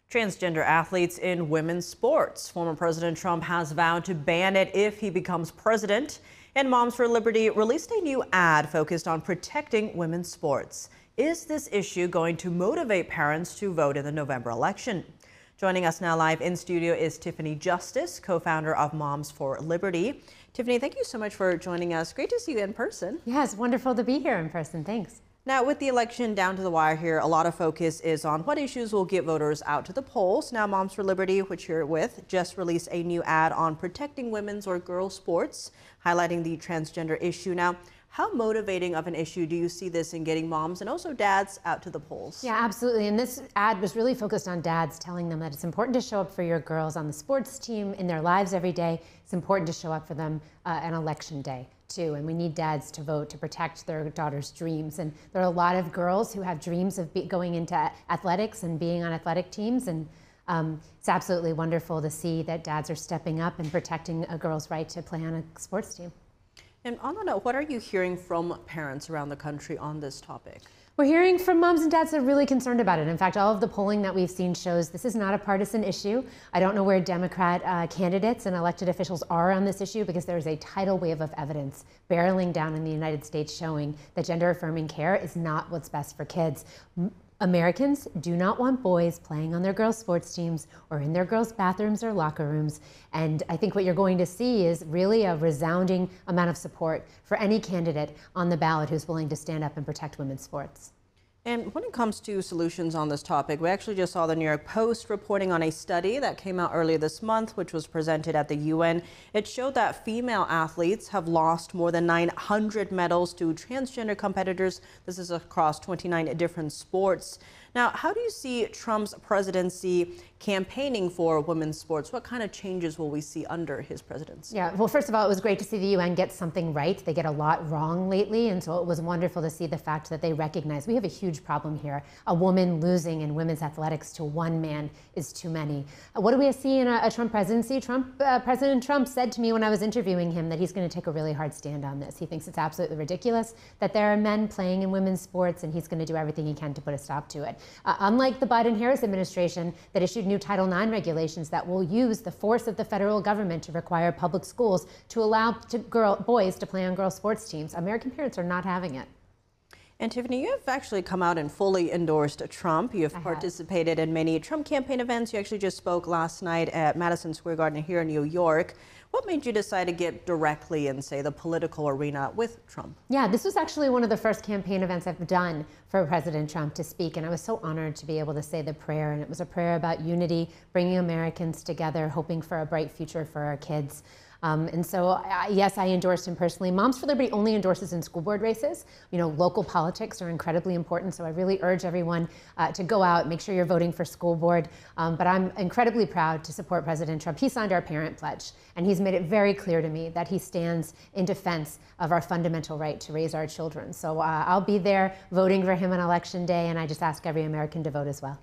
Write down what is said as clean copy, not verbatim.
Transgender athletes in women's sports. Former President Trump has vowed to ban it if he becomes president. And Moms for Liberty released a new ad focused on protecting women's sports. Is this issue going to motivate parents to vote in the November election? Joining us now live in studio is Tiffany Justice, co-founder of Moms for Liberty. Tiffany, thank you so much for joining us. Great to see you in person. Yeah, it's wonderful to be here in person. Thanks. Now, with the election down to the wire here, a lot of focus is on what issues will get voters out to the polls. Now, Moms for Liberty, which you're with, just released a new ad on protecting women's or girls' sports, highlighting the transgender issue. Now, how motivating of an issue do you see this in getting moms and also dads out to the polls? Yeah, absolutely. And this ad was really focused on dads, telling them that it's important to show up for your girls on the sports team in their lives every day. It's important to show up for them on election day too. And we need dads to vote to protect their daughters' dreams. And there are a lot of girls who have dreams of going into athletics and being on athletic teams. And it's absolutely wonderful to see that dads are stepping up and protecting a girl's right to play on a sports team. And on that note, what are you hearing from parents around the country on this topic? We're hearing from moms and dads that are really concerned about it. In fact, all of the polling that we've seen shows this is not a partisan issue. I don't know where Democrat candidates and elected officials are on this issue because there's a tidal wave of evidence barreling down in the United States showing that gender-affirming care is not what's best for kids. Americans do not want boys playing on their girls' sports teams or in their girls' bathrooms or locker rooms. And I think what you're going to see is really a resounding amount of support for any candidate on the ballot who's willing to stand up and protect women's sports. And when it comes to solutions on this topic, we actually just saw the New York Post reporting on a study that came out earlier this month, which was presented at the UN. It showed that female athletes have lost more than 900 medals to transgender competitors. This is across 29 different sports. Now, how do you see Trump's presidency campaigning for women's sports? What kind of changes will we see under his presidency? Yeah, well, first of all, it was great to see the UN get something right. They get a lot wrong lately, and so it was wonderful to see the fact that they recognize we have a huge problem here. A woman losing in women's athletics to one man is too many. What do we see in a Trump presidency? President Trump said to me when I was interviewing him that he's going to take a really hard stand on this. He thinks it's absolutely ridiculous that there are men playing in women's sports, and he's going to do everything he can to put a stop to it. Unlike the Biden-Harris administration that issued new Title IX regulations that will use the force of the federal government to require public schools to allow boys to play on girls' sports teams, American parents are not having it. And Tiffany, you have actually come out and fully endorsed Trump. You have participated in many Trump campaign events. You actually just spoke last night at Madison Square Garden here in New York. What made you decide to get directly in, say, the political arena with Trump? Yeah, this was actually one of the first campaign events I've done for President Trump to speak, and I was so honored to be able to say the prayer. And it was a prayer about unity, bringing Americans together, hoping for a bright future for our kids. And so, yes, I endorsed him personally. Moms for Liberty only endorses in school board races. You know, local politics are incredibly important, so I really urge everyone to go out, make sure you're voting for school board. But I'm incredibly proud to support President Trump. He signed our parent pledge, and he's made it very clear to me that he stands in defense of our fundamental right to raise our children. So I'll be there voting for him on Election Day, and I just ask every American to vote as well.